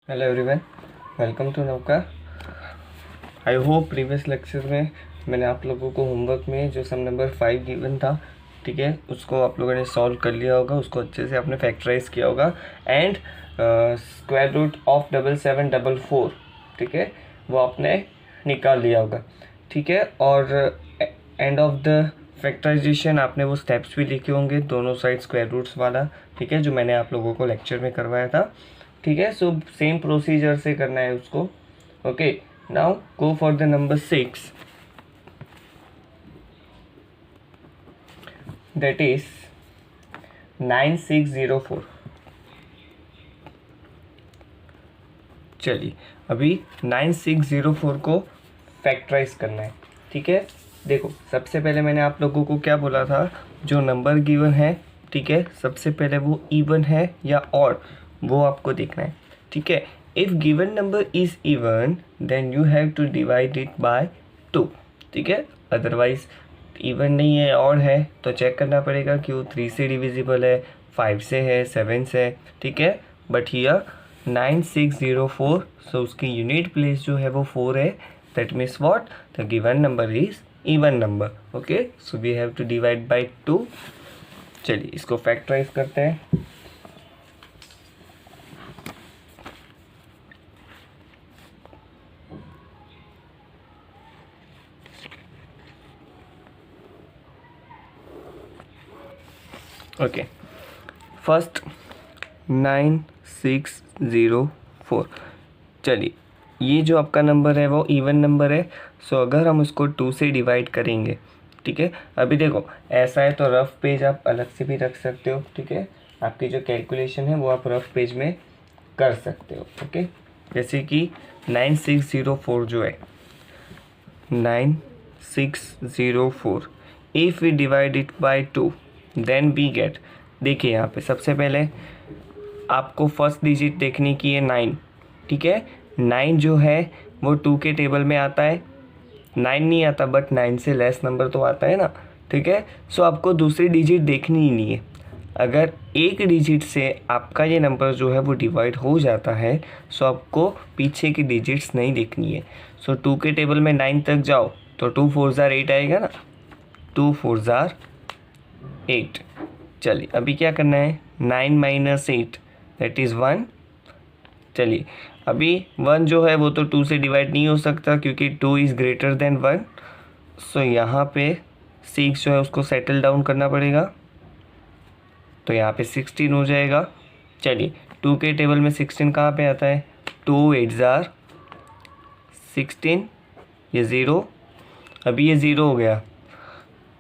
Hello everyone, welcome to नौका। I hope previous lecture में मैंने आप लोगों को होमवर्क में जो सम नंबर 5 गिवन था, ठीक है, उसको आप लोगों ने सॉल्व कर लिया होगा, उसको अच्छे से आपने फैक्टराइज किया होगा एंड स्क्वायर रूट ऑफ 7744, ठीक है, वो आपने निकाल लिया होगा, ठीक है। और एंड ऑफ द फैक्टराइजेशन आपने वो स्टेप्स भी लिखे होंगे दोनों साइड स्क्वायर रूट्स वाला, ठीक है, जो मैंने आप लोगों को लेक्चर में करवाया था, ठीक है। सो सेम प्रोसीजर से करना है उसको। Okay, now go for the number 6, that is 9604। चलिए अभी 9604 को फैक्टराइज करना है, ठीक है। देखो, सबसे पहले मैंने आप लोगों को क्या बोला था, जो नंबर गिवन है, ठीक है, सबसे पहले वो इवन है या ऑड, वो आपको देखना है, ठीक है। If given number is even then you have to divide it by 2, ठीक है। अदरवाइज इवन नहीं है, ऑड है, तो चेक करना पड़ेगा कि वो 3 से डिविजिबल है, 5 से है, 7 से है, ठीक है। बट हियर 9604, सो उसकी यूनिट प्लेस जो है वो 4 है, that means what, the given number is even number. Okay, so we have to divide by 2। चलिए इसको फैक्टराइज करते हैं। Okay, first 9604। चलिए ये जो आपका नंबर है वो इवन नंबर है, सो अगर हम उसको 2 से डिवाइड करेंगे, ठीक है। अभी देखो ऐसा है तो रफ पेज आप अलग से भी रख सकते हो, ठीक है। आपकी जो कैलकुलेशन है वो आप रफ पेज में कर सकते हो, ओके। जैसे कि 9604 जो है 9604, if we divide it by 2 then we get, देखिए यहाँ पे सबसे पहले आपको फर्स्ट डिजिट देखने की है 9, ठीक है। 9 जो है वो 2 के टेबल में आता है, 9 नहीं आता बट 9 से लेस नंबर तो आता है ना, ठीक है। सो आपको दूसरी डिजिट देखनी ही नहीं है। अगर एक डिजिट से आपका ये नंबर जो है वो डिवाइड हो जाता है, सो आपको पीछे की डिजिट्स नहीं देखनी है। सो 2 के टेबल में 9 तक जाओ तो 2 4 ज़ार 8 आएगा ना, 2 4 ज़ार 8। चलिए अभी क्या करना है, 9 माइनस 8 दैट इज़ 1। चलिए अभी 1 जो है वो तो 2 से डिवाइड नहीं हो सकता क्योंकि 2 इज़ ग्रेटर देन 1। सो यहाँ पे 6 जो है उसको सेटल डाउन करना पड़ेगा, तो यहाँ पे 16 हो जाएगा। चलिए 2 के टेबल में 16 कहाँ पे आता है, 2 8 ज़ार 16, ये 0, अभी ये 0 हो गया।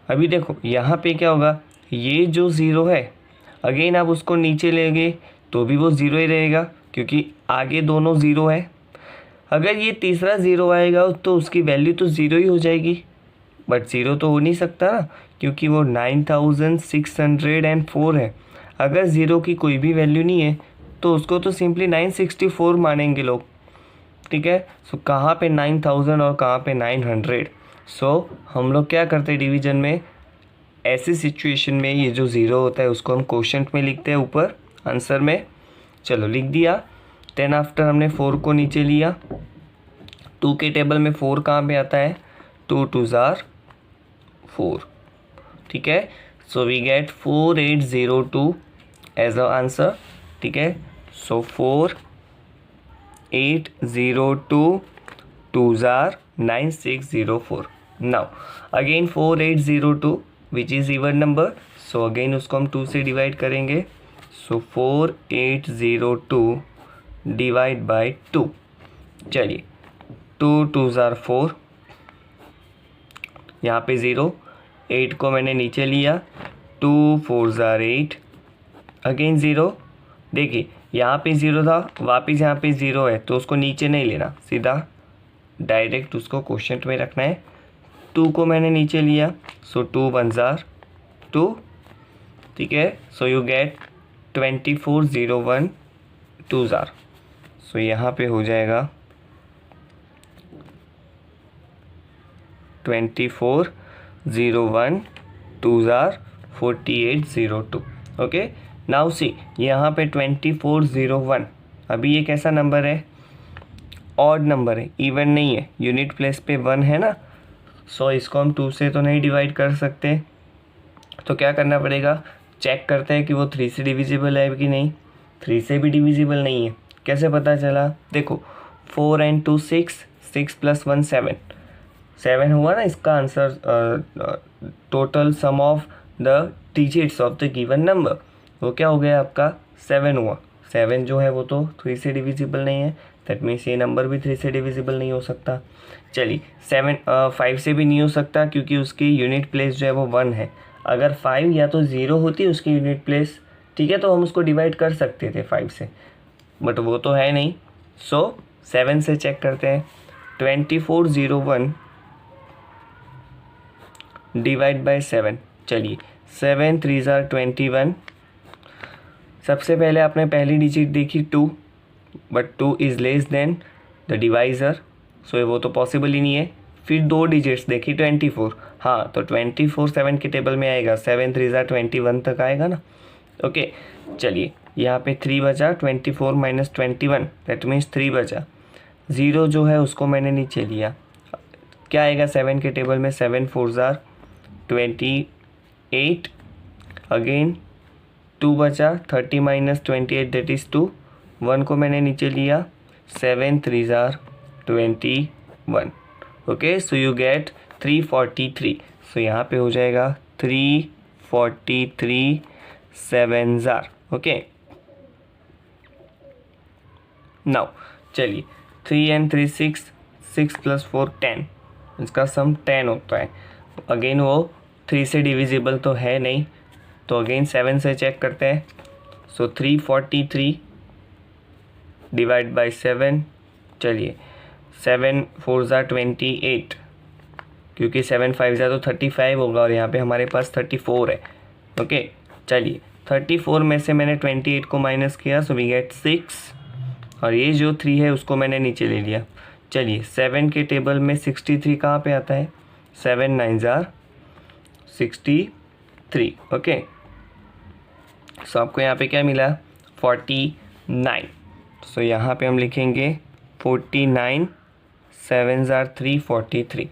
अभी देखो यहाँ पे क्या होगा, ये जो 0 है अगेन आप उसको नीचे लेंगे तो भी वो 0 ही रहेगा क्योंकि आगे दोनों 0 है। अगर ये तीसरा 0 आएगा तो उसकी वैल्यू तो 0 ही हो जाएगी, बट 0 तो हो नहीं सकता ना क्योंकि वो 9604 है। अगर 0 की कोई भी वैल्यू नहीं है तो उसको तो सिंपली 964 मानेंगे लोग, ठीक है। सो कहाँ पे 9000 और कहाँ पे 900। सो हम लोग क्या करते हैं डिवीजन में, ऐसी सिचुएशन में ये जो 0 होता है उसको हम क्वोशंट में लिखते हैं ऊपर आंसर में। चलो लिख दिया। देन आफ्टर हमने 4 को नीचे लिया, 2 के टेबल में 4 कहाँ पे आता है, 2 2 ज़ार 4, ठीक है। So we get 4802 as a answer, ठीक है। सो 4802 2 ज़ार 9604। Now again 4802 which is even number, so again उसको हम 2 से डिवाइड करेंगे। So 4802 divide by 2। चलिए 2 2 ज़ार 4, यहाँ पे 0, 8 को मैंने नीचे लिया, 2 4 ज़ार 8, अगेन 0। देखिए यहाँ पे 0 था, वापस यहाँ पे 0 है तो उसको नीचे नहीं लेना, सीधा डायरेक्ट उसको क्वोशंट में रखना है। 2 को मैंने नीचे लिया, सो 2 1 ज़ार 2, ठीक है। सो यू गेट 2401 2 ज़ार। सो यहाँ पे हो जाएगा 2401 2 ज़ार 4802। ओके, नाउ सी यहाँ पे 2401 अभी ये कैसा नंबर है, ऑड नंबर है, इवन नहीं है, यूनिट प्लेस पे 1 है ना, सो इसको हम 2 से तो नहीं डिवाइड कर सकते, तो क्या करना पड़ेगा, चेक करते हैं कि वो 3 से डिविजिबल है कि नहीं। 3 से भी डिविजिबल नहीं है, कैसे पता चला, देखो 4 and 2 6, 6 + 1 7, 7 हुआ ना इसका answer, total sum of the digits of the given number, वो क्या हो गया आपका 7 हुआ। 7 जो है वो तो 3 से डिविजिबल नहीं है, दैट मीन्स ये नंबर भी 3 से डिविजिबल नहीं हो सकता। चलिए 5 से भी नहीं हो सकता क्योंकि उसकी यूनिट प्लेस जो है वो 1 है। अगर 5 या तो 0 होती उसकी यूनिट प्लेस, ठीक है, तो हम उसको डिवाइड कर सकते थे 5 से, बट वो तो है नहीं। सो 7 से चेक करते हैं, 2401 डिवाइड बाय 7। चलिए 7 3 ज़ार 21। सबसे पहले आपने पहली डिजिट देखी 2, but 2 is less than the divisor, so वो तो पॉसिबल ही नहीं है। फिर 2 डिजिट्स देखी 24, हाँ तो 24 7 के टेबल में आएगा, 7 3 ज़ार 21 तक आएगा ना। ओके चलिए यहाँ पे 3 बचा, 24 - 21 दैट मीन्स 3 बचा। 0 जो है उसको मैंने नीचे लिया, क्या आएगा 7 के टेबल में, 7 4 ज़ार 28, अगेन 2 बचा, 30 - 28 दैट इज़ 2, 1 को मैंने नीचे लिया, 7 3 ज़ार 21। ओके सो यू गेट 343, सो यहाँ पे हो जाएगा 343 7 ज़ार। ओके नाउ चलिए 3 and 3 6, 6 + 4 10, इसका सम 10 होता है। अगेन वो 3 से डिविजिबल तो है नहीं, तो अगेन 7 से चेक करते हैं। सो 343 डिवाइड बाय 7, चलिए 7 4 ज़ार 28, क्योंकि 7 5 ज़ार तो 35 होगा और यहाँ पे हमारे पास 34 है। ओके चलिए 34 में से मैंने 28 को माइनस किया, सो वी गेट 6, और ये जो 3 है उसको मैंने नीचे ले लिया। चलिए 7 के टेबल में 63 कहाँ पे आता है, 7 9 ज़ार 63। ओके सो आपको यहाँ पे क्या मिला, 49। सो यहाँ पे हम लिखेंगे 49 7 ज़ार 343।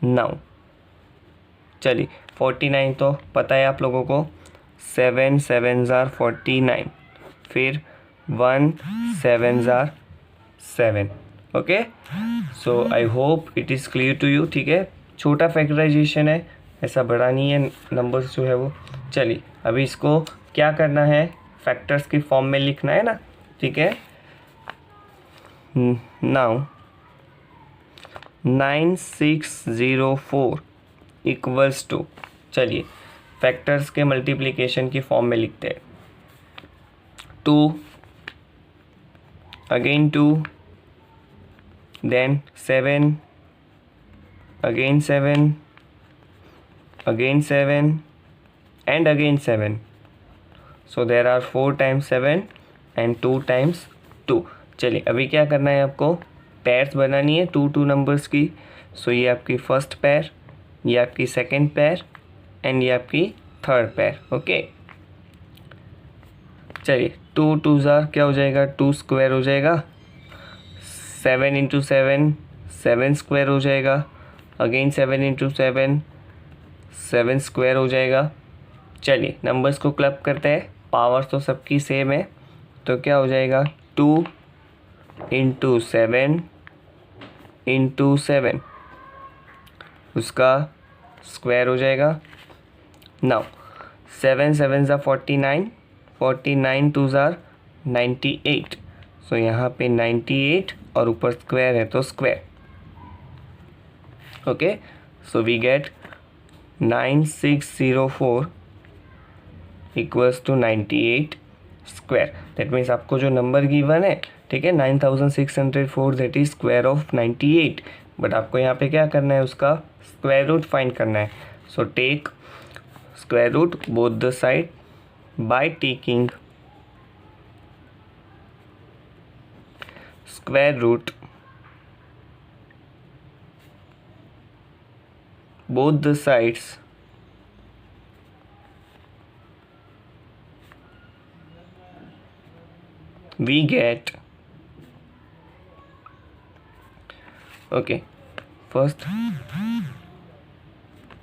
नाउ चलिए 49 तो पता है आप लोगों को, 7 7 ज़ार 49, फिर 1 7 ज़ार 7। Okay so I hope it is clear to you. ठीक है, छोटा फैक्टराइजेशन है, ऐसा बड़ा नहीं है नंबर्स जो है वो। चलिए अभी इसको क्या करना है, फैक्टर्स की फॉर्म में लिखना है ना। ठीक है, नाउ 9604 इक्वल्स टू, चलिए फैक्टर्स के मल्टीप्लिकेशन की फॉर्म में लिखते हैं। 2 again 2, then 7, again 7, again 7 and again 7, so there are 4 times 7 and 2 times 2। चलिए अभी क्या करना है, आपको पेयर्स बनानी है 2 2 नंबर्स की। सो ये आपकी फर्स्ट पेयर, ये आपकी सेकंड पेयर एंड ये आपकी थर्ड पेयर। ओके चलिए 2 2 ज़ार क्या हो जाएगा, 2 स्क्वायर हो जाएगा, 7 × 7 7 स्क्वायर हो जाएगा, अगेन 7 × 7 7 स्क्वायर हो जाएगा। चलिए नंबर्स को क्लब करते हैं, पावर तो सबकी सेम है, तो क्या हो जाएगा 2 × 7 × 7, उसका स्क्वायर हो जाएगा। नाउ 7 7 ज़ा 49, 49 2 ज़ार 98, सो यहाँ पे 98 और ऊपर स्क्वायर है तो square. Okay so we get 9604 equals to 98 square. That means आपको जो नंबर गिवन है, ठीक है 9604, that is square of 98, but आपको यहाँ पे क्या करना है, उसका स्क्वायर रूट फाइंड करना है। So take square root both the side by taking square root both the sides we get okay, first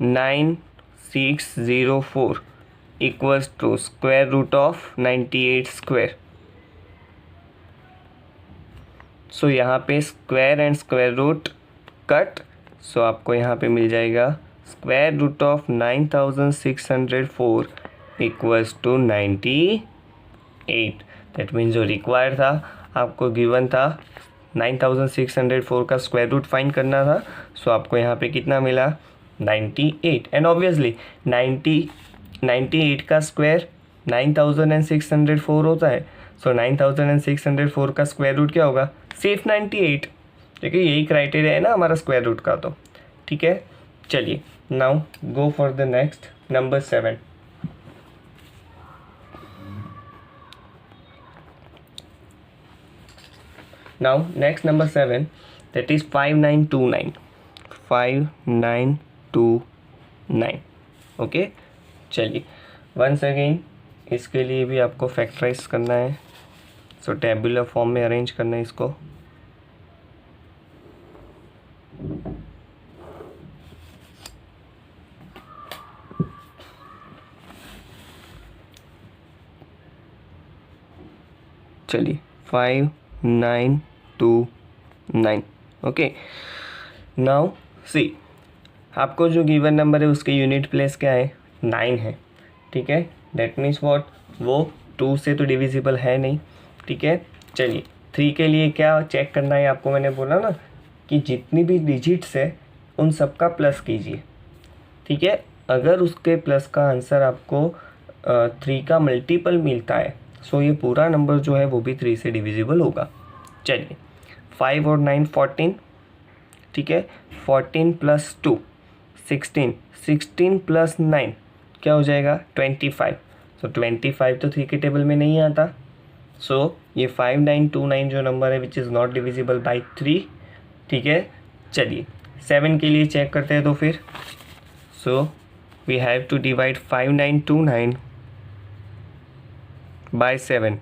9604 equals to square root of 98 square. So यहाँ पे square and square root cut, so आपको यहाँ पे मिल जाएगा square root of 9604 equals to 98। That means जो required था, आपको गिवन था 9604 का स्क्वायर रूट फाइंड करना था। सो आपको यहाँ पे कितना मिला 98। एंड ऑब्वियसली 98 का स्क्वायर 9604 होता है। सो 9604 का स्क्वायर रूट क्या होगा, सिर्फ 98। देखिए यही क्राइटेरिया है ना हमारा स्क्वायर रूट का, तो ठीक है। चलिए now go for the next number 7। Now next number 7 that is 5929। 5929 ओके। चलिए वंस अगेन इसके लिए भी आपको फैक्टराइज करना है। सो टेबुलर फॉर्म में अरेंज करना है इसको। चलिए 5929 ओके। नाउ सी, आपको जो गिवन नंबर है उसके यूनिट प्लेस क्या है, 9 है। ठीक है, दैट मीन्स व्हाट, वो 2 से तो डिविजिबल है नहीं। ठीक है, चलिए 3 के लिए क्या चेक करना है आपको, मैंने बोला ना कि जितनी भी डिजिट्स है उन सब का प्लस कीजिए। ठीक है, अगर उसके प्लस का आंसर आपको 3 का मल्टीपल मिलता है, सो ये पूरा नंबर जो है वो भी 3 से डिविजिबल होगा। चलिए 5 और 9 14। ठीक है, 14 प्लस 2 16, 16 प्लस 9 क्या हो जाएगा 25। सो 25 तो 3 के टेबल में नहीं आता। सो ये 5929 जो नंबर है which is not divisible by 3। ठीक है, चलिए 7 के लिए चेक करते हैं तो फिर so we have to divide 5929 by 7।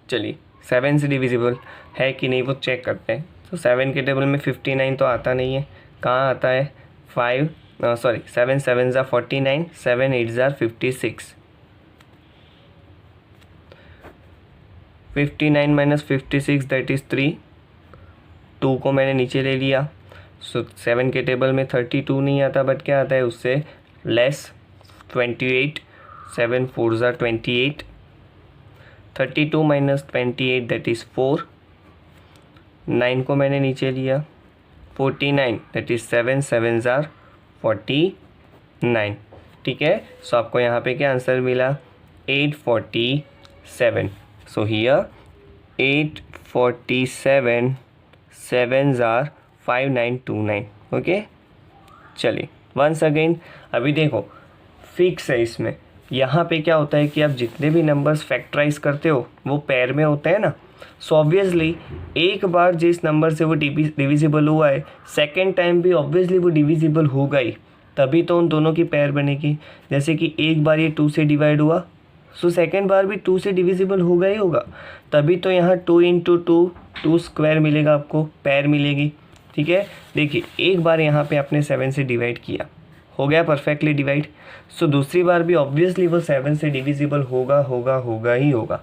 चलिए 7 से डिविजिबल है कि नहीं वो चेक करते हैं। तो 7 के टेबल में 59 तो आता नहीं है, कहाँ आता है 7 7 ज़ा 49, 7 8 ज़ा 56। 59 माइनस 56 दैट इज़ 3। 2 को मैंने नीचे ले लिया। सो 7 के टेबल में 32 नहीं आता, बट क्या आता है उससे लेस 28। 7 4 ज़ा 28। 32 माइनस 28 दैट इज़ 4। 9 को मैंने नीचे लिया। 49 दैट इज़ 7 7 ज़ार 49। ठीक है, सो आपको यहाँ पे क्या आंसर मिला 847। सो हियर 847 7 ज़ार 5929। ओके, चलिए वंस अगेन अभी देखो फिक्स है इसमें। यहाँ पे क्या होता है कि आप जितने भी नंबर्स फैक्टराइज करते हो वो पेयर में होते हैं ना। सो ऑब्वियसली एक बार जिस नंबर से वो डिविजिबल हुआ है, सेकेंड टाइम भी ऑब्वियसली वो डिविजिबल होगा ही, तभी तो उन दोनों की पेयर बनेगी। जैसे कि एक बार ये 2 से डिवाइड हुआ, सो सेकेंड बार भी 2 से डिविजिबल होगा ही होगा, तभी तो यहाँ 2 इंटू 2 स्क्वायर मिलेगा, आपको पेयर मिलेगी। ठीक है, देखिए एक बार यहाँ पे आपने 7 से डिवाइड किया, हो गया परफेक्टली डिवाइड। सो दूसरी बार भी ऑब्वियसली वो 7 से डिविजिबल होगा ही होगा,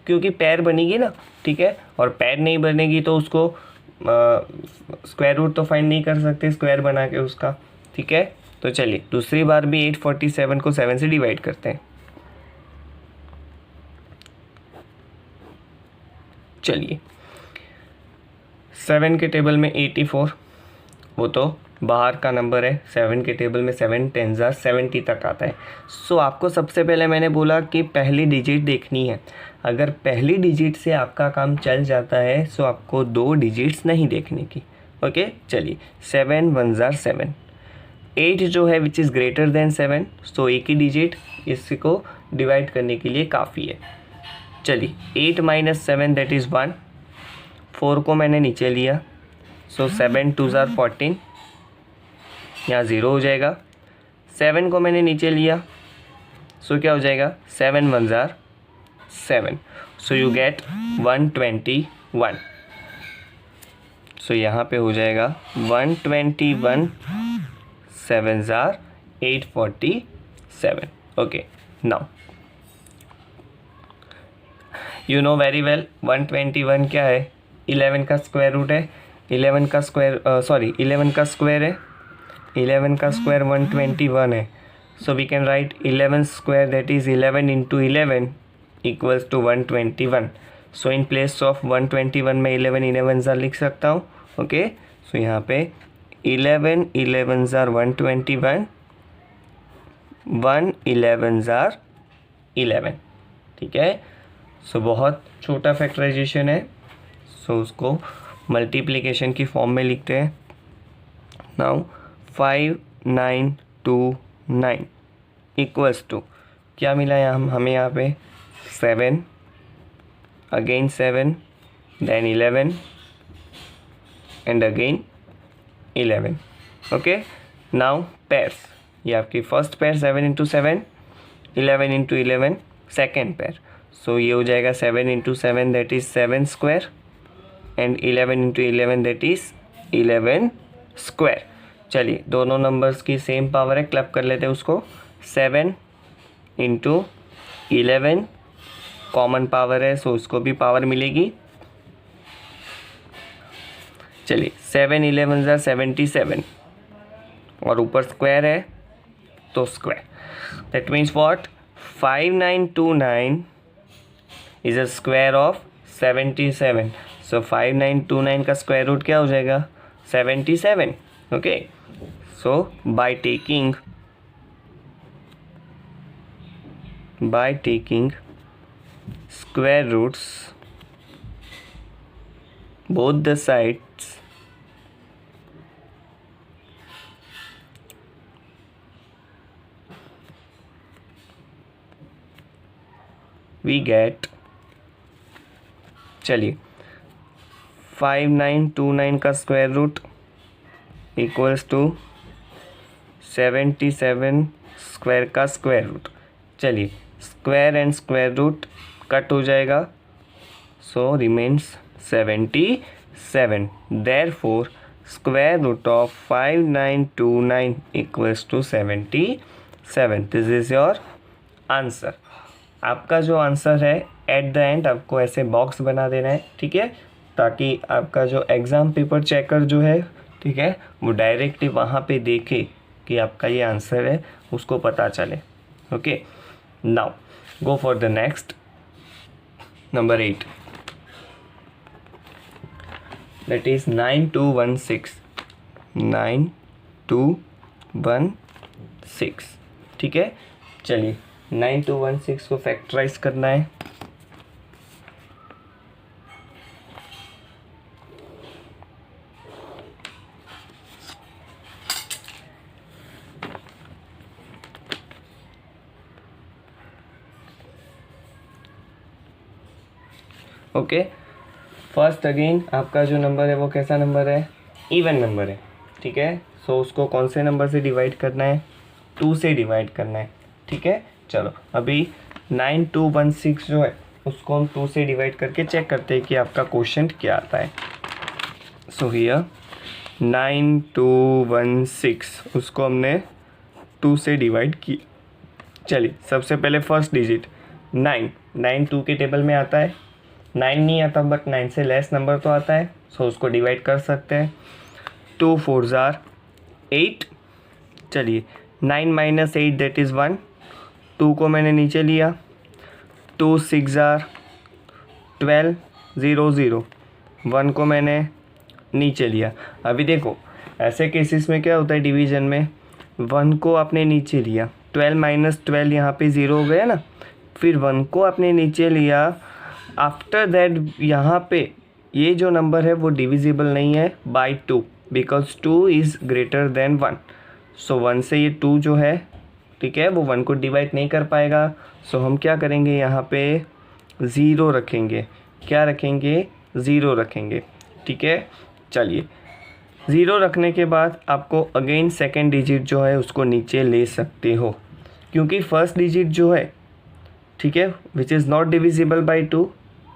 क्योंकि पेयर बनेगी ना। ठीक है, और पेयर नहीं बनेगी तो उसको स्क्वायर रूट तो फाइंड नहीं कर सकते स्क्वायर बना के उसका। ठीक है, तो चलिए दूसरी बार भी 847 को 7 से डिवाइड करते हैं। चलिए 7 के टेबल में 84, वो तो बाहर का नंबर है। 7 के टेबल में 7 10 ज़ार 70 तक आता है। सो आपको सबसे पहले मैंने बोला कि पहली डिजिट देखनी है। अगर पहली डिजिट से आपका काम चल जाता है सो आपको 2 डिजिट्स नहीं देखने की। ओके, चलिए 7 1 ज़ार 7। 8 जो है विच इज़ ग्रेटर देन 7, सो एक ही डिजिट इसको डिवाइड करने के लिए काफ़ी है। चलिए 8 माइनस 7 दैट इज़ 1। 4 को मैंने नीचे लिया, सो 7 2 ज़ार 14, यहाँ 0 हो जाएगा। 7 को मैंने नीचे लिया, सो क्या हो जाएगा 7 1 ज़ार 7। So you get 120 1। सो यहाँ पे हो जाएगा 121 7s are 847. Okay, now you know very well 121 क्या है, 11 का स्क्वायर रूट है, 11 का स्क्वायर 11 का स्क्वायर है, 11 का स्क्वायर 121 है. So we can write 11 square that is 11 into 11 equals to 121. So in place of 121 में 11 11 लिख सकता हूँ. ओके, सो यहाँ पे 11 11 121, 1 11 11. ठीक है, सो बहुत छोटा फैक्टराइजेशन है. सो उसको मल्टीप्लिकेशन की फॉर्म में लिखते हैं. नाउ 5929 इक्वल्स टू क्या मिला हमें यहाँ पे 7, again 7, then 11 and again 11. Okay, now pairs. ये आपकी first pair 7 into 7, 11 into 11 second pair. So ये हो जाएगा 7 into 7 that is 7 square and 11 into 11 that is 11 square. चलिए दोनों नंबर्स की सेम पावर है, क्लब कर लेते हैं उसको. 7 इंटू 11 कॉमन पावर है, सो उसको भी पावर मिलेगी. चलिए 7 11 77 और ऊपर स्क्वायर है तो square. That means what, 5929 is a square of 77. सो 5929 का स्क्वायर रूट क्या हो जाएगा 77. Okay, so bye taking square roots both the sides, we get, चलिए 5929 का square root equals to 77 square का स्क्वायर रूट. चलिए square and square root cut हो जाएगा, so remains 77. Therefore square root of 5929 equals to 77. This is your answer. आपका जो answer है at the end आपको ऐसे बॉक्स बना देना है. ठीक है, ताकि आपका जो एग्ज़ाम पेपर चेकर जो है, ठीक है, वो डायरेक्टली वहाँ पे देखे कि आपका ये आंसर है, उसको पता चले. Okay, now go for the next, number 8, that is 9216. ठीक है, चलिए 9216 को फैक्टराइज करना है. ओके, फर्स्ट अगेन आपका जो नंबर है वो कैसा नंबर है, इवन नंबर है. ठीक है, सो उसको कौन से नंबर से डिवाइड करना है, 2 से डिवाइड करना है. ठीक है, चलो अभी 9216 जो है उसको हम 2 से डिवाइड करके चेक करते हैं कि आपका क्वेश्चन क्या आता है. सो हियर 9216 उसको हमने 2 से डिवाइड किया. चलिए सबसे पहले फर्स्ट डिजिट 9 2 के टेबल में आता है. 9 नहीं आता बट 9 से लेस नंबर तो आता है, सो उसको डिवाइड कर सकते हैं. 2 4s are 8. चलिए 9 माइनस 8 दैट इज़ 1. 2 को मैंने नीचे लिया. 2 6s are 12 0 0. 1 को मैंने नीचे लिया. अभी देखो ऐसे केसेस में क्या होता है डिवीज़न में, 1 को आपने नीचे लिया, 12 माइनस 12 यहाँ पे 0 हो गया ना, फिर 1 को आपने नीचे लिया. आफ्टर दैट यहाँ पे ये जो नंबर है वो डिविजिबल नहीं है by 2 because 2 is greater than 1. So 1 से ये 2 जो है, ठीक है, वो 1 को डिवाइड नहीं कर पाएगा. सो हम क्या करेंगे, यहाँ पे 0 रखेंगे. क्या रखेंगे, 0 रखेंगे. ठीक है, चलिए 0 रखने के बाद आपको अगेन सेकेंड डिजिट जो है उसको नीचे ले सकते हो, क्योंकि फर्स्ट डिजिट जो है, ठीक है, which is not divisible by 2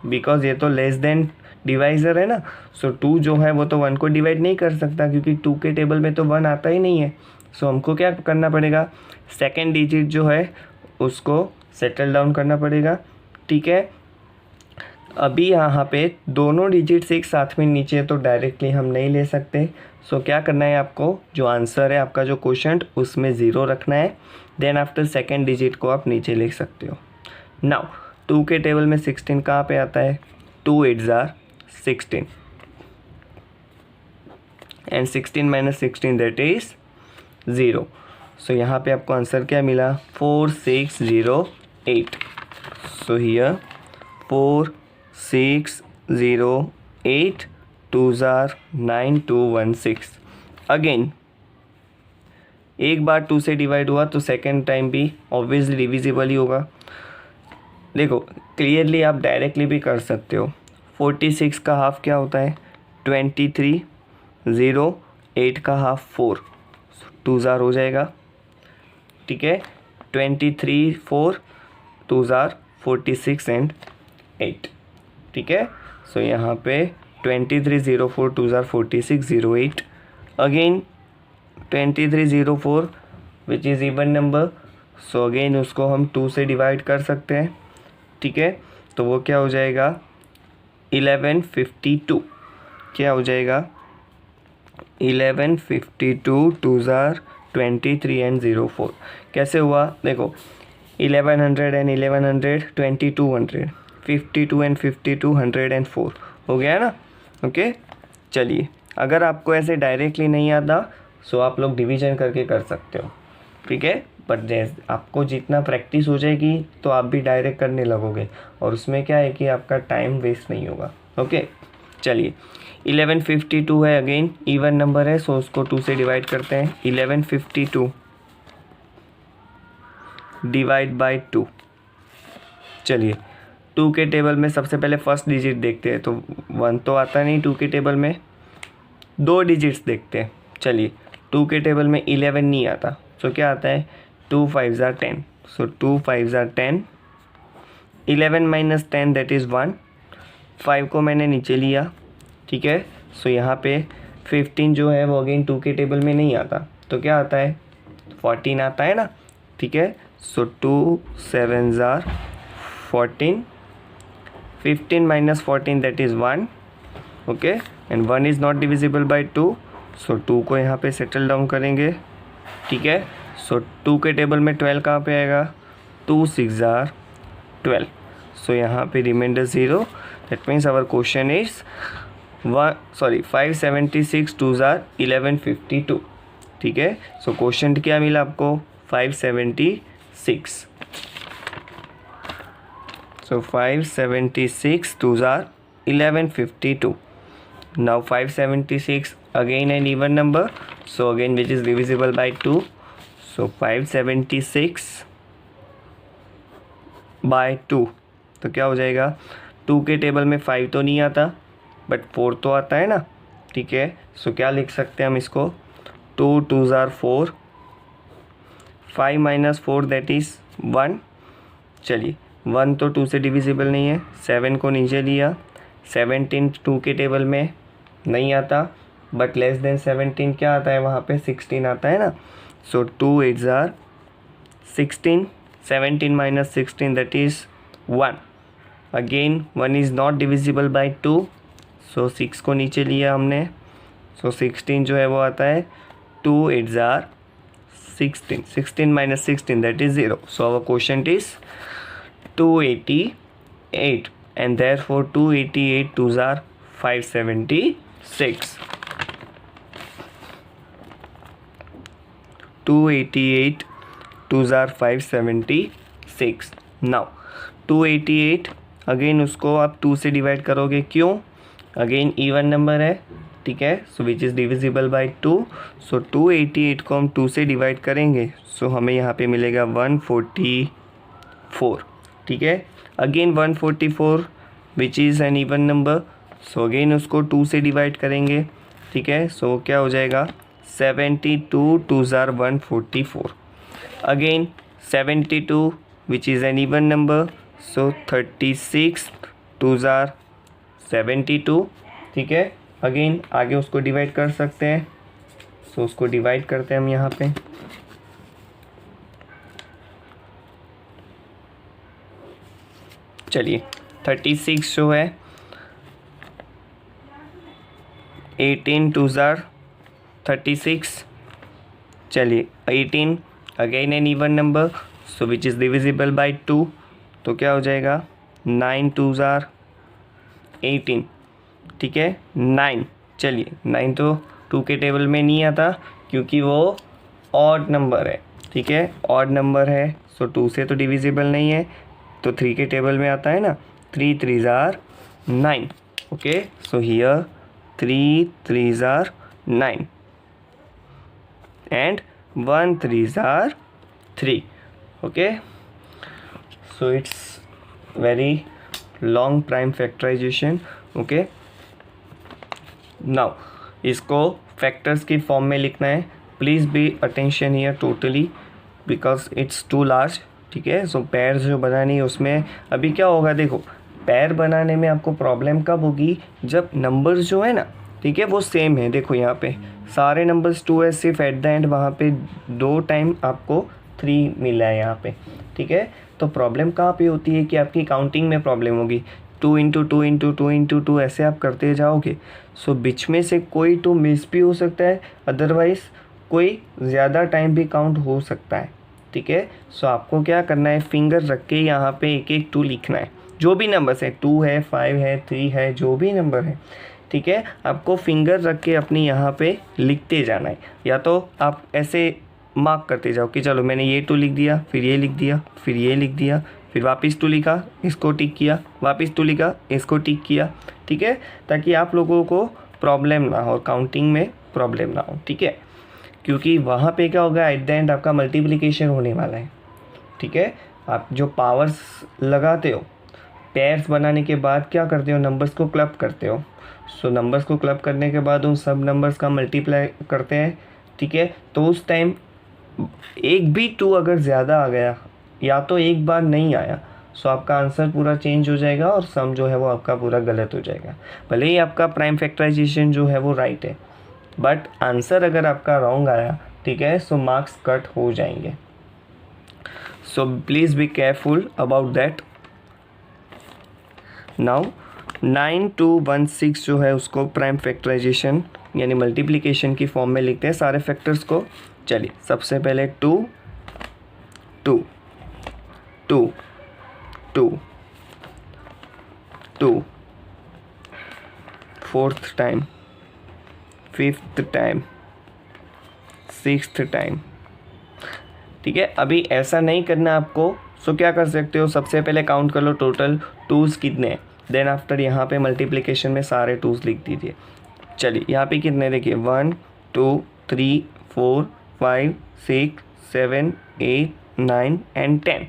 because ये तो लेस देन डिवाइज़र है ना, सो 2 जो है वो तो 1 को डिवाइड नहीं कर सकता क्योंकि 2 के टेबल में तो 1 आता ही नहीं है। सो हमको क्या करना पड़ेगा, सेकेंड डिजिट जो है उसको सेटल डाउन करना पड़ेगा। ठीक है, अभी यहाँ पे दोनों डिजिट्स एक साथ में नीचे तो डायरेक्टली हम नहीं ले सकते। सो क्या करना है आपको, जो आंसर है आपका जो क्वेश्चन उसमें 0 रखना है, देन आफ्टर सेकेंड डिजिट को आप नीचे लिख सकते हो। नाउ 2 के टेबल में 16 कहाँ पे आता है, 2 8s are 16 and 16 minus 16 that is 0। सो यहाँ पे आपको आंसर क्या मिला, 4608। So here 4608, 2s are 9216। Again एक बार 2 से डिवाइड हुआ तो सेकेंड टाइम भी ऑब्वियसली डिविजिबल ही होगा। देखो क्लियरली आप डायरेक्टली भी कर सकते हो। 46 का हाफ क्या होता है, 23, 0, 8 का हाफ 4, 2s are हो जाएगा। ठीक है, 23 4, 2s are 46 एंड 8। ठीक है, सो यहाँ पे 23 0 4, 2s are 46 0 8। Again 23 0 4 which is even number, so again उसको हम 2 से डिवाइड कर सकते हैं। ठीक है, तो वो क्या हो जाएगा 1152। क्या हो जाएगा 1152, 2s are 23 एंड 04। कैसे हुआ, देखो 1100 एंड 1100, 2200, 52 एंड 52, 104 हो गया ना। ओके, चलिए अगर आपको ऐसे डायरेक्टली नहीं आता सो आप लोग डिवीजन करके कर सकते हो। ठीक है, बट जैसे आपको जितना प्रैक्टिस हो जाएगी तो आप भी डायरेक्ट करने लगोगे और उसमें क्या है कि आपका टाइम वेस्ट नहीं होगा। ओके, चलिए 1152 है, अगेन इवन नंबर है सो उसको 2 से डिवाइड करते हैं। 1152 डिवाइड बाय 2। चलिए 2 के टेबल में सबसे पहले फर्स्ट डिजिट देखते हैं, तो 1 तो आता नहीं 2 के टेबल में, 2 डिजिट्स देखते हैं। चलिए 2 के टेबल में 11 नहीं आता, सो क्या आता है 2 5s are 10, so 2 5s are 10। 11 minus 10 that is 1, 5 को मैंने नीचे लिया। ठीक है, सो यहाँ पे 15 जो है वो अगेन 2 के टेबल में नहीं आता, तो क्या आता है 14 आता है ना। ठीक है, सो 2 7s are 14, 15 minus 14 that is 1। Okay, and 1 is not divisible by 2, सो 2 को यहाँ पे सेटल डाउन करेंगे। ठीक है, सो 2 के टेबल में 12 कहाँ पे आएगा, 2 6s are 12, सो यहाँ पे reminder 0। That means our question is 576, 2s are 1152। ठीक है, सो क्वेश्चन क्या मिला आपको 576। सो 576, 2s are 1152। Now 576 again an even number, so again which is divisible by 2, so 576 by 2, तो क्या हो जाएगा 2 के टेबल में 5 तो नहीं आता बट 4 तो आता है ना। ठीक है, सो क्या लिख सकते हैं हम इसको, 2 2s are 4, 5 minus 4 that is 1। चलिए 1 तो 2 से डिविजिबल नहीं है, 7 को नीचे लिया। 17 2 के टेबल में नहीं आता बट लेस देन 17 क्या आता है वहाँ पे 16 आता है ना। सो 2 8s are 16, 17 minus 16 that is 1। Again 1 is not divisible by 2, सो 6 को नीचे लिया हमने। सो 16 जो है वो आता है 2 8s are 16, 16 minus 16 that is 0। So our question is 288 and therefore 288 2s are 576। 288 2s are 576। Now 288 again उसको आप 2 से डिवाइड करोगे, क्यों, अगेन इवन नंबर है। ठीक है, सो विच इज़ डिविजिबल बाय 2, सो 288 को हम 2 से डिवाइड करेंगे, सो हमें यहाँ पे मिलेगा 144। ठीक है, again 144 which is an even number, so again उसको 2 से डिवाइड करेंगे। ठीक है, सो क्या हो जाएगा 72 2s are 144। Again 72 which is an even number, so 36 2s are 72, ठीक है। अगेन आगे उसको डिवाइड कर सकते हैं, सो उसको डिवाइड करते हैं हम यहाँ पे। चलिए 36 जो है 18 2 ज़ार 36। चलिए 18 again an even number, so which is divisible by 2, तो क्या हो जाएगा 9 2 ज़ार 18, ठीक है 9। चलिए 9 तो 2 के टेबल में नहीं आता क्योंकि वो ऑड नंबर है, ठीक है, ऑड नंबर है, सो 2 से तो डिविजिबल नहीं है, तो 3 के टेबल में आता है ना। 3 3 ज़ार 9, ओके, सो हियर 3 3 ज़ार 9 and 1 3 ज़ार 3, okay, so it's very long prime factorization, okay। Now इसको फैक्टर्स की फॉर्म में लिखना है, please be attention here totally because it's too large, ठीक है। सो पैर जो बनानी है उसमें अभी क्या होगा, देखो पैर बनाने में आपको प्रॉब्लम कब होगी, जब नंबर्स जो है ना, ठीक है, वो सेम है। देखो यहाँ पे सारे नंबर्स 2 है, सिर्फ एट द एंड वहाँ पे 2 टाइम आपको 3 मिला है यहाँ पे, ठीक है। तो प्रॉब्लम कहाँ पे होती है कि आपकी काउंटिंग में प्रॉब्लम होगी, 2 इंटू 2 इंटू 2 इंटू 2 ऐसे आप करते जाओगे, सो बीच में से कोई 2 मिस भी हो सकता है, अदरवाइज़ कोई ज़्यादा टाइम भी काउंट हो सकता है, ठीक है। सो आपको क्या करना है, फिंगर रख के यहाँ पे एक एक 2 लिखना है, जो भी नंबर्स है, 2 है 5 है 3 है, जो भी नंबर है, ठीक है, आपको फिंगर रख के अपनी यहाँ पे लिखते जाना है। या तो आप ऐसे मार्क करते जाओ कि चलो मैंने ये 2 लिख दिया, फिर ये लिख दिया, फिर ये लिख दिया, फिर वापस 2 लिखा, इसको टिक किया, वापस 2 लिखा, इसको टिक किया, ठीक है, ताकि आप लोगों को प्रॉब्लम ना हो, काउंटिंग में प्रॉब्लम ना हो, ठीक है। क्योंकि वहाँ पे क्या होगा, एट द एंड आपका मल्टीप्लिकेशन होने वाला है, ठीक है। आप जो पावर्स लगाते हो, पेयर्स बनाने के बाद क्या करते हो, नंबर्स को क्लब करते हो। सो नंबर्स को क्लब करने के बाद उन सब नंबर्स का मल्टीप्लाई करते हैं, ठीक है। तो उस टाइम एक भी 2 अगर ज़्यादा आ गया या तो एक बार नहीं आया, सो आपका आंसर पूरा चेंज हो जाएगा और सम जो है वो आपका पूरा गलत हो जाएगा। भले ही आपका प्राइम फैक्टराइजेशन जो है वो राइट है, बट आंसर अगर आपका रॉन्ग आया, ठीक है, सो मार्क्स कट हो जाएंगे। So please be careful about that. Now 9216 जो है उसको प्राइम फैक्टराइजेशन यानी मल्टीप्लिकेशन की फॉर्म में लिखते हैं सारे फैक्टर्स को। चलिए सबसे पहले 2 2 2 2 2 4th time, 5th time, 6th time, ठीक है। अभी ऐसा नहीं करना आपको, सो क्या कर सकते हो, सबसे पहले काउंट कर लो टोटल 2s कितने हैं, देन आफ्टर यहाँ पे मल्टीप्लिकेशन में सारे 2s लिख दीजिए। चलिए यहाँ पे कितने देखिए, 1 2 3 4 5 6 7 8 9 and 10,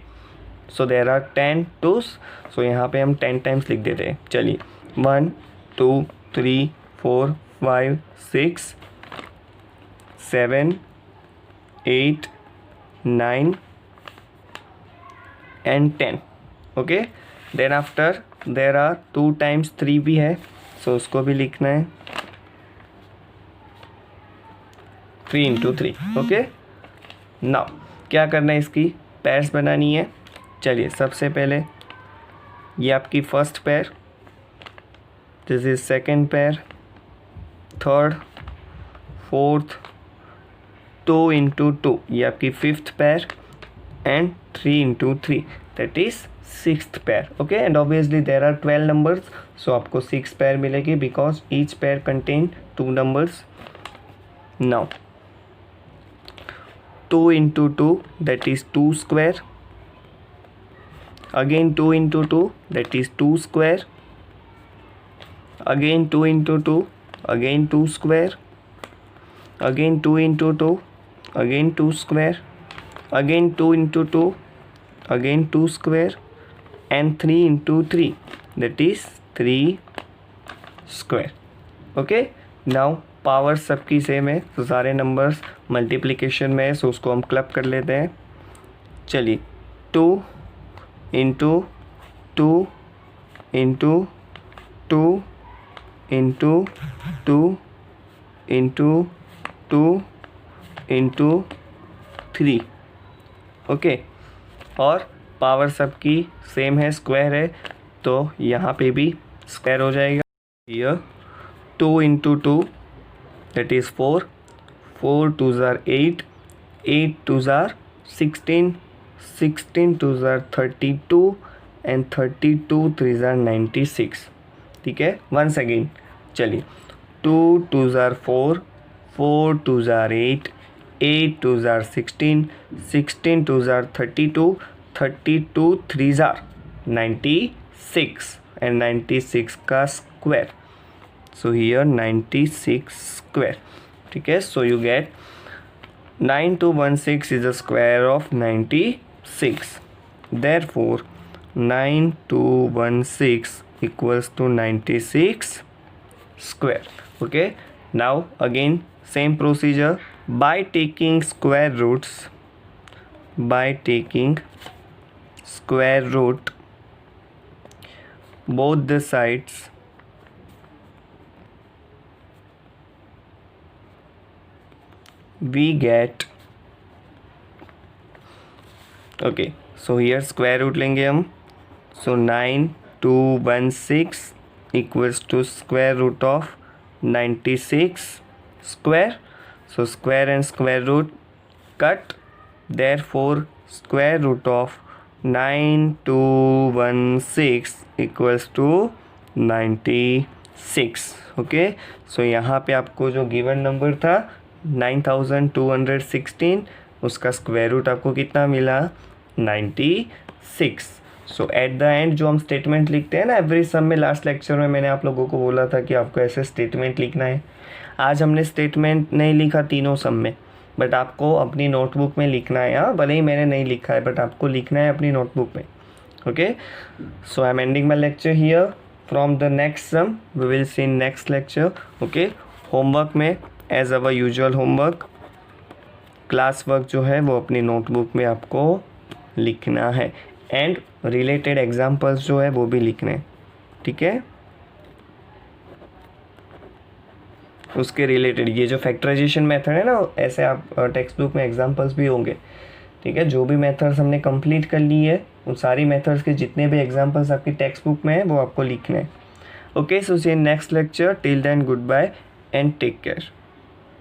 so there are 10 2s, सो यहाँ पे हम 10 टाइम्स लिख देते हैं। चलिए 1 2 3 4 5 6 7 8 9 and 10, okay. Then after there are 2 times 3 भी है, सो उसको भी लिखना है 3 इंटू 3, ओके। नाउ क्या करना है, इसकी पैर्स बनानी है। चलिए सबसे पहले ये आपकी फर्स्ट पैर, दिस इज सेकेंड पैर, थर्ड, फोर्थ, 2 इंटू 2 ये आपकी 5th पैर and 3 into 3 that is 6th pair, okay. And obviously there are 12 numbers, so आपको 6 पैर मिलेगी because each pair contain 2 numbers. Now 2 into 2 that is 2 square, again 2 into 2 that is 2 square, again 2 into 2, again 2 square, again 2 into 2, again 2 square, again 2 into 2, again 2 square, and 3 into 3 that is 3 square, okay। now power सबकी same है, तो सारे numbers multiplication में है, सो उसको हम club कर लेते हैं। चलिए 2 into 2 into 2 into 2 into 2 into 3, okay. और पावर सबकी सेम है, स्क्वायर है, तो यहाँ पे भी स्क्वायर हो जाएगा। ये 2 इंटू 2 दैट इज़ 4, 4 2 ज़ार 8, 8 2 ज़ार 16, 16 2 ज़ार 32 एंड 32 3 ज़ार 96, ठीक है। वंस अगेन चलिए, 2 2 ज़ार 4, 4 2 ज़ार 8, 8 2 ज़ार 16, 16 2 ज़ार 32, 32 3 ज़ार 96 एंड 96 का स्क्वायर, सो हियर 96 स्क्वायर, ठीक है। So you get 9216 is the square of 96. Therefore, 9216 equals to 96 square. Okay. Now again same procedure, by taking square roots. By taking square root both the sides, we get, okay, so here square root लेंगे हम, so 9216 equals to square root of 96 square, so square and square root cut, therefore square root of 9216 equals to 96, okay। so यहाँ पे आपको जो given number था 9216, उसका square root आपको कितना मिला, 96। सो एट द एंड जो हम स्टेटमेंट लिखते हैं ना एवरी सम में, लास्ट लेक्चर में मैंने आप लोगों को बोला था कि आपको ऐसे स्टेटमेंट लिखना है। आज हमने स्टेटमेंट नहीं लिखा तीनों सम में, बट आपको अपनी नोटबुक में लिखना है। हाँ, भले ही मैंने नहीं लिखा है बट आपको लिखना है अपनी नोटबुक में, okay. So I am ending my lecture here. From the next some we will see in next lecture, okay. Homework में as our usual homework, class work जो है वो अपनी नोटबुक में आपको लिखना है, एंड रिलेटेड एग्जाम्पल्स जो है वो भी लिखने हैं, ठीक है। उसके रिलेटेड ये जो फैक्टराइजेशन मेथड है ना, ऐसे आप टेक्स्ट बुक में एग्जाम्पल्स भी होंगे, ठीक है। जो भी मेथड्स हमने कंप्लीट कर ली है उन सारी मेथड्स के जितने भी एग्जाम्पल्स आपकी टेक्स्ट बुक में है वो आपको लिखने हैं, okay. So see in next lecture, till then good bye and take care.